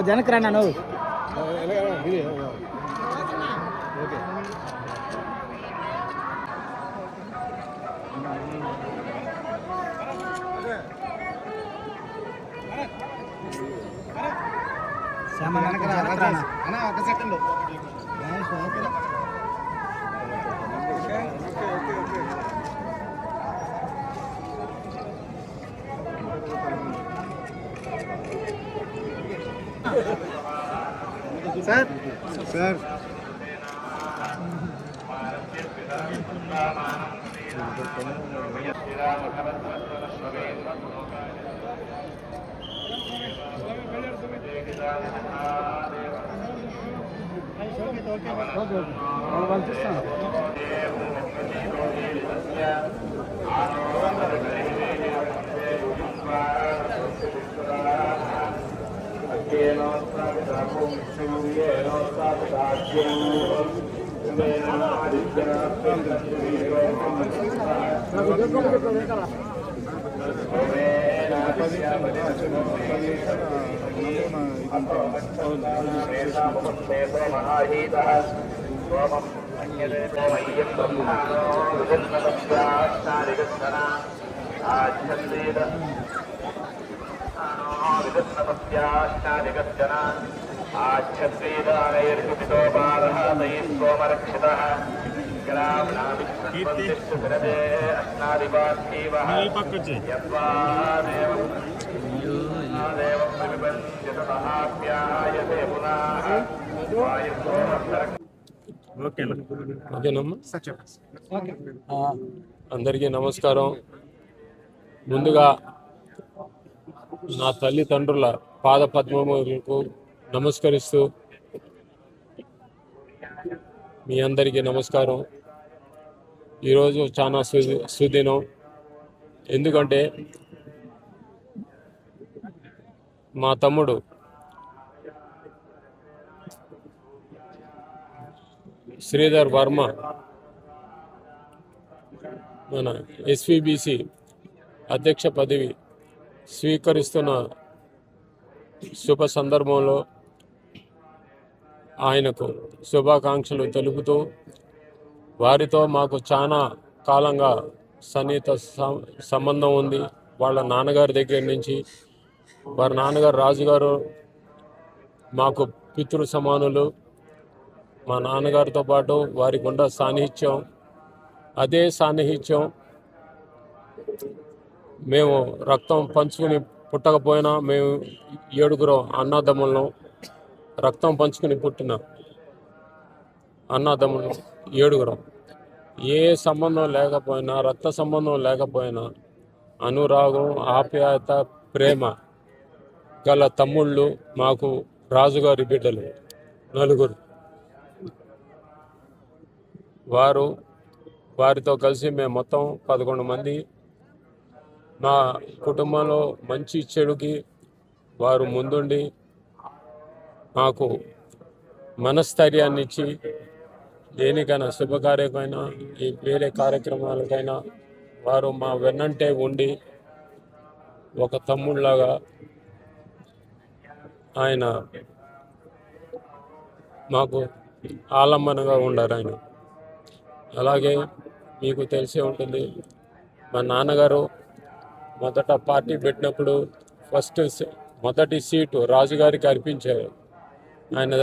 జనకు రా నువ్వు ఒక సెకండ్ సార్ సార్ పంపిస్తాను అందరికీ నమస్కారం. ముందుగా నా తల్లిదండ్రుల పాద పద్మములకు నమస్కరిస్తూ మీ అందరికీ నమస్కారం. ఈరోజు చాలా సుదినం. ఎందుకంటే మా తమ్ముడు శ్రీధర్ వర్మ మన ఎస్విబిసి అధ్యక్ష పదవి స్వీకరిస్తున్న శుభ సందర్భంలో ఆయనకు శుభాకాంక్షలు తెలుపుతూ, వారితో మాకు చాలా కాలంగా సన్నిహిత సంబంధం ఉంది. వాళ్ళ నాన్నగారి దగ్గర నుంచి, వారి నాన్నగారు రాజుగారు మాకు పితృ సమానులు. మా నాన్నగారితో పాటు వారికి ఉన్న సాన్నిహిత్యం, అదే సాన్నిహిత్యం మేము రక్తం పంచుకుని పుట్టకపోయినా మేము 7 అన్నదమ్ములను, రక్తం పంచుకుని పుట్టిన అన్నదమ్ములు 7. ఏ సంబంధం లేకపోయినా, రక్త సంబంధం లేకపోయినా అనురాగం, ఆప్యాయత, ప్రేమ గల తమ్ముళ్ళు మాకు రాజుగారి బిడ్డలు 4. వారితో కలిసి మేము మొత్తం 11 మంది. నా కుటుంబంలో మంచి చెడుకి వారు ముందుండి మాకు మనస్థైర్యాన్ని ఇచ్చి, దేనికైనా శుభకార్యమైనా వేరే కార్యక్రమాలకైనా వారు మా వెన్నంటే ఉండి ఒక తమ్ముళ్ళలాగా ఆయన మాకు ఆలంబనగా ఉండారు ఆయన. అలాగే మీకు తెలిసే ఉంటుంది, మా నాన్నగారు మొదట పార్టీ పెట్టినప్పుడు మొదటి సీటు రాజుగారికి అర్పించారు. ఆయన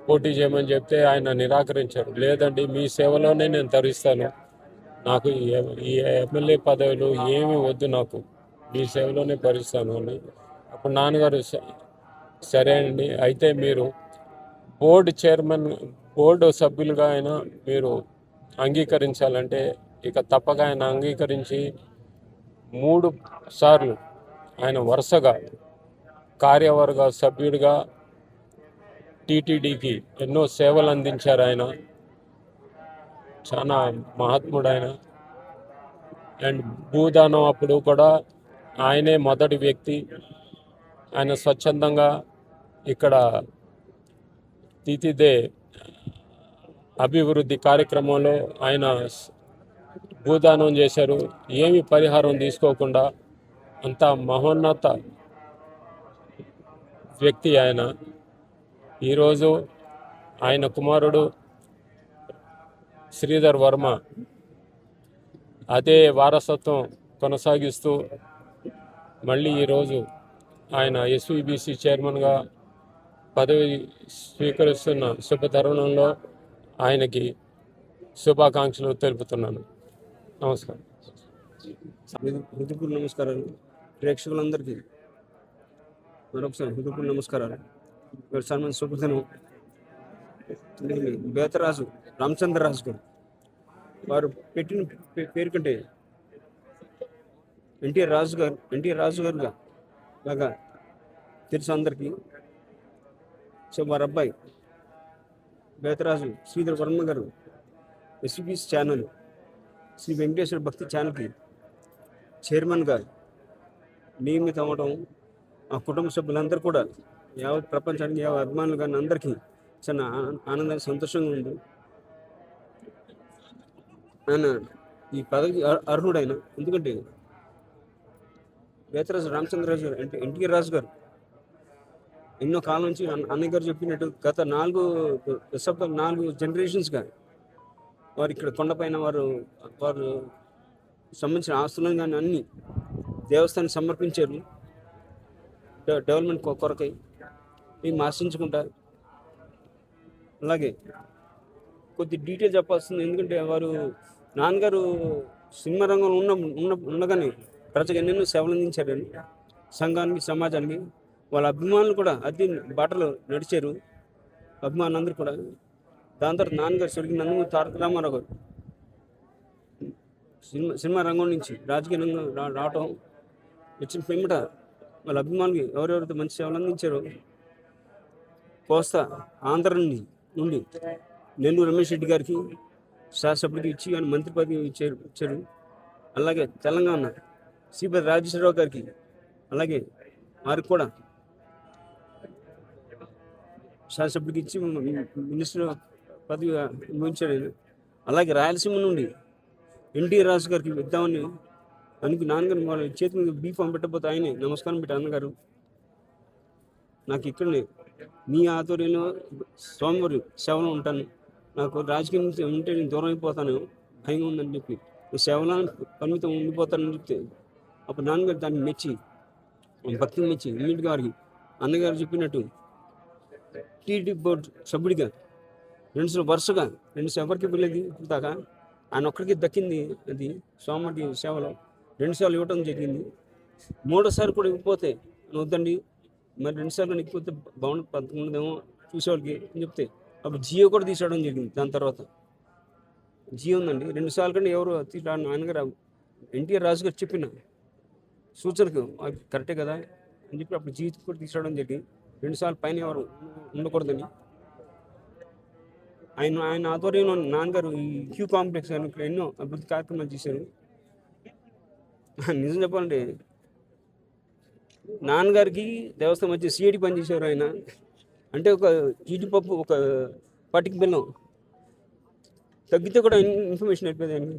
పోటీ చేయమని చెప్తే ఆయన నిరాకరించారు. లేదండి, మీ సేవలోనే నేను తరిస్తాను, నాకు ఈ ఎమ్మెల్యే పదవులు ఏమీ వద్దు, నాకు మీ సేవలోనే భరిస్తాను అని. అప్పుడు నాన్నగారు సరే అండి, అయితే మీరు బోర్డు సభ్యులుగా అయినా మీరు అంగీకరించాలంటే ఇక తప్పక ఆయన అంగీకరించి 3 సార్లు ఆయన వరుసగా కార్యవర్గ సభ్యుడిగా టీటీడీకి ఎన్నో సేవలు అందించారు. ఆయన చాలా మహాత్ముడు ఆయన. అండ్ భూదానం అప్పుడు కూడా ఆయనే మొదటి వ్యక్తి. ఆయన స్వచ్ఛందంగా ఇక్కడ తీతిదే అభివృద్ధి కార్యక్రమంలో ఆయన భూదానం చేశారు. ఏమి పరిహారం తీసుకోకుండా అంత మహోన్నత వ్యక్తి ఆయన. ఈరోజు ఆయన కుమారుడు శ్రీధర్ వర్మ అదే వారసత్వం కొనసాగిస్తూ మళ్ళీ ఈరోజు ఆయన ఎస్విబిసి చైర్మన్గా పదవి స్వీకరిస్తున్న శుభ తరుణంలో ఆయనకి శుభాకాంక్షలు తెలుపుతున్నాను. నమస్కారం. హృదయపూర్వక నమస్కారాలు ప్రేక్షకులందరికీ మరొకసారి హృదయపూర్వక నమస్కారాలు. సన్మాన్ శుభదినం. బేతరాజు రామచంద్రరాజు గారు వారు పెట్టిన పేరు కంటే ఎన్టీఆర్ రాజు గారుగా బాగా తెలుసు అందరికీ. సో వారి అబ్బాయి బేతరాజు శ్రీధర్ వర్మ గారు ఎస్బీఎస్ ఛానల్ శ్రీ వెంకటేశ్వర భక్తి ఛానల్కి చైర్మన్గా నియమితం అవ్వడం ఆ కుటుంబ సభ్యులందరూ కూడా యావత్ ప్రపంచానికి యావత్ అభిమానులు కానీ అందరికీ చాలా ఆనందంగా సంతోషంగా ఉంది. ఆయన ఈ పదవికి అర్హుడైన, ఎందుకంటే బేతరాజు రామచంద్రరాజు గారు అంటే ఎన్టీఆర్ రాజు గారు ఎన్నో కాలం నుంచి అన్నయ్య గారు చెప్పినట్టు గత 4 జనరేషన్స్గా వారు ఇక్కడ కొండపైన వారు సంబంధించిన ఆస్తులను కానీ అన్ని దేవస్థానం సమర్పించారు డెవలప్మెంట్ కొరకై. మేము ఆశించుకుంటా. అలాగే కొద్ది డీటెయిల్ చెప్పాల్సింది, ఎందుకంటే వారు నాన్నగారు సినిమా రంగంలో ఉండగానే ప్రజలకు ఎన్నెన్నో సేవలు అందించారని సంఘానికి, సమాజానికి. వాళ్ళ అభిమానులు కూడా అద్దె బాటలో నడిచారు అభిమానులందరూ కూడా. దాని తర్వాత నాన్నగారు స్వర్గీయ నందమూరి తారక రామారావు గారు సినిమా రంగం నుంచి రాజకీయ రంగం రావటం వచ్చిన పిమ్మట వాళ్ళ అభిమానులకి ఎవరెవరైతే మంచి సేవలు అందించారో కోస్తా ఆంధ్ర నుండి నెల్లూరు రమేష్ రెడ్డి గారికి శాసనసభ్యుడికి ఇచ్చి ఆయన మంత్రి పదవి ఇచ్చారు. అలాగే తెలంగాణ శ్రీపతి రాజేశ్వరరావు గారికి అలాగే వారికి కూడా శాసనసభ్యుడికి ఇచ్చి మినిస్టర్ పదవి ఇచ్చాడు. అలాగే రాయలసీమ నుండి ఎన్టీఆర్ రాజు గారికి ఇద్దామని నాన్నగారు వాళ్ళ చేతి మీద బీఫామ్ పెట్టకపోతే ఆయనే నమస్కారం పెట్టి అన్నగారు నాకు ఇక్కడనే మీ ఆధ్వర్యంలో స్వామివారి సేవలో ఉంటాను, నాకు రాజకీయం ఉంటే నేను దూరం అయిపోతాను భయంగా ఉందని చెప్పి సేవలో పరిమితం ఉండిపోతానని చెప్తే అప్పుడు నాన్నగారు దాన్ని మెచ్చి భక్తిని మెచ్చి ఇమ్మీడియట్ గారికి అన్నగారు చెప్పినట్టు టీడీ బోర్డు సభ్యుడిగా వరుసగా 2 ఎవరికి ఇవ్వలేదు ఇప్పుడు దాకా. ఆయన ఒక్కడికి దక్కింది అది స్వామివారి సేవలో 2 సార్లు ఇవ్వటం జరిగింది. 3వసారి కూడా ఇవ్వకపోతే వద్దండి, మరి 2 సార్లు ఇవ్వకపోతే బాగుంది, 11 చూసేవాళ్ళకి అని చెప్తే అప్పుడు జియో కూడా తీసుకోవడం జరిగింది. దాని తర్వాత జియో ఉందండి. 2 సార్లు కంటే ఎవరు నాన్నగారు ఎన్టీఆర్ రాజు గారు చెప్పిన సూచనకు కరెక్టే కదా అని చెప్పి అప్పుడు జియో కూడా తీసుకోవడం జరిగింది. 2 సార్లు పైన ఎవరు ఉండకూడదని ఆయన ఆధ్వర్యంలో నాన్నగారు ఈ క్యూ కాంప్లెక్స్ అని ఇక్కడ ఎన్నో అభివృద్ధి కార్యక్రమాలు చేశారు. నిజం చెప్పాలంటే నాన్నగారికి దేవస్థానం మధ్య సిఐడి పనిచేశారు ఆయన. అంటే ఒక జీడిపప్పు ఒక పటికి బెల్లం తగ్గితే కూడా ఇన్ఫర్మేషన్ అయిపోయింది ఆయన.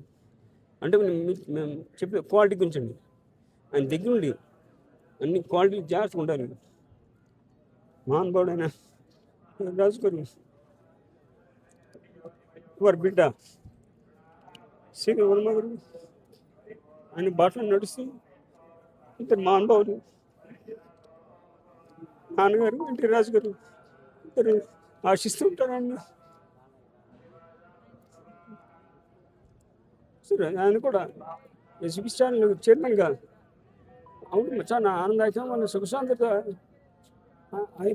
అంటే మేము చెప్పే క్వాలిటీ గురించి అండి. ఆయన దగ్గర ఉండి అన్ని క్వాలిటీ జాగ్రత్తగా ఉంటారు. మహానుభావుడైన రాజు గారు వారి బిడ్డ శ్రీధర్ వర్మ గారు ఆయన బాటలో నడుస్తూ ఇద్దరు మహానుభావులు నాన్నగారు ఎన్టీఆర్ రాజు గారు ఇద్దరు ఆశిస్తూ ఉంటారండి. సరే ఆయన కూడా ఎస్బీఎస్ ఛానల్ చైర్మన్గా అవును చాలా ఆనందదాయకం, మన సుఖశాంతత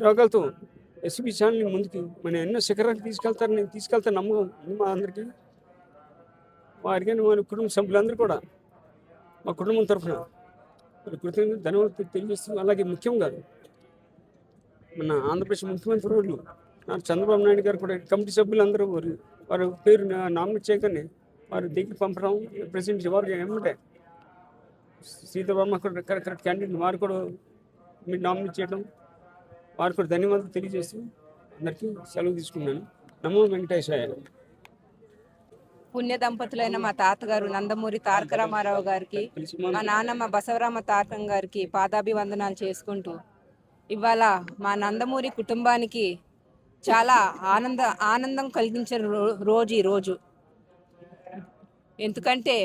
రోగాలతో ఎస్బీఎస్ ఛానల్ని ముందుకి మన ఎన్నో శిఖరాలకు తీసుకెళ్తాను నమ్మకం మా అందరికీ. వారికి మన కుటుంబ సభ్యులందరూ కూడా మా కుటుంబం తరఫున కృతజ్ఞతలు ధన్యవాదాలు తెలియజేస్తూ, అలాగే ముఖ్యంగా మన ఆంధ్రప్రదేశ్ ముఖ్యమంత్రి వాళ్ళు చంద్రబాబు నాయుడు గారు కూడా కమిటీ సభ్యులందరూ వారి పేరు నామినేట్ చేయగానే వారి దగ్గర పంపడం ప్రెసిడెంట్ వారికి ఏమంటే శ్రీధర్ వర్మ కరెక్ట్ క్యాండిడేట్ వారు కూడా మీరు నామినేట్ చేయడం వారికి కూడా ధన్యవాదాలు తెలియజేస్తూ అందరికీ సెలవు తీసుకున్నాను. నమో వెంకటేశాయ. పుణ్య దంపతులైన మా తాతగారు నందమూరి తారక రామారావు గారికి, మా నాన్నమ్మ బసవరామ తారకం గారికి పాదాభివందనాలు చేసుకుంటూ, ఇవాళ మా నందమూరి కుటుంబానికి చాలా ఆనందం కలిగించిన రోజు ఈ రోజు. ఎందుకంటే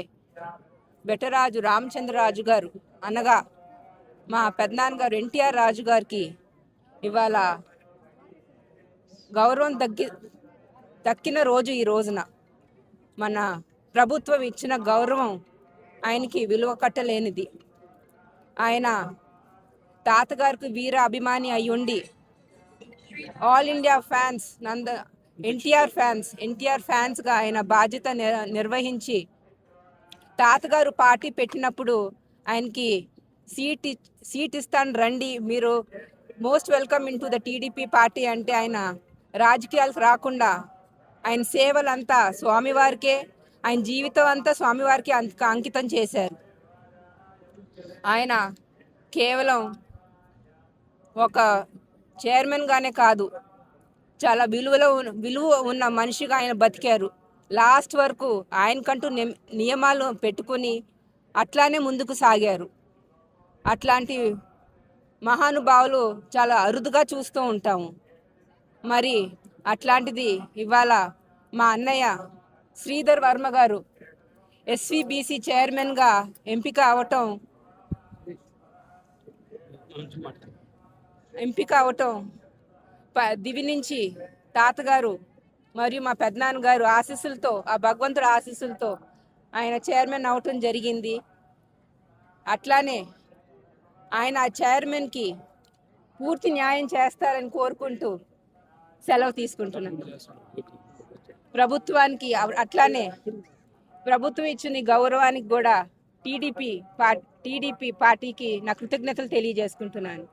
బెటరాజు రామచంద్రరాజు గారు అనగా మా పెద్దనాన్నగారు ఎన్టీఆర్ రాజు గారికి ఇవాళ గౌరవం దక్కిన రోజు ఈ రోజున. మన ప్రభుత్వం ఇచ్చిన గౌరవం ఆయనకి విలువ కట్టలేనిది. ఆయన తాతగారికి వీర అభిమాని అయ్యుండి ఆల్ ఇండియా ఫ్యాన్స్ ఎన్టీఆర్ ఫ్యాన్స్గా ఆయన బాధ్యత నిర్వహించి తాతగారు పార్టీ పెట్టినప్పుడు ఆయనకి సీట్ ఇస్తాను రండి, మీరు most welcome in to the TDP party అంటే ఆయన రాజకీయాలకు రాకుండా ఆయన సేవలంతా స్వామివారికే, ఆయన జీవితం అంతా స్వామివారికి అంకితం చేశారు. ఆయన కేవలం ఒక చైర్మన్గానే కాదు, చాలా విలువ ఉన్న మనిషిగా ఆయన బతికారు. లాస్ట్ వరకు ఆయనకంటూ నియమాలు పెట్టుకుని అట్లానే ముందుకు సాగారు. అట్లాంటి మహానుభావులు చాలా అరుదుగా చూస్తూ ఉంటాము. మరి అట్లాంటిది ఇవాళ మా అన్నయ్య శ్రీధర్ వర్మ గారు ఎస్వీబీసీ చైర్మన్గా ఎంపిక అవటం దివి నుంచి తాతగారు మరియు మా పెద్దనాన్నగారు ఆశీస్సులతో, ఆ భగవంతుడి ఆశీస్సులతో ఆయన చైర్మన్ అవటం జరిగింది. అట్లానే ఆయన ఆ చైర్మన్కి పూర్తి న్యాయం చేస్తారని కోరుకుంటూ సెలవు తీసుకుంటున్నాను. ప్రభుత్వానికి అట్లానే ప్రభుత్వం ఇచ్చిన గౌరవానికి కూడా టీడీపీ పార్టీకి నా కృతజ్ఞతలు తెలియజేసుకుంటున్నాను.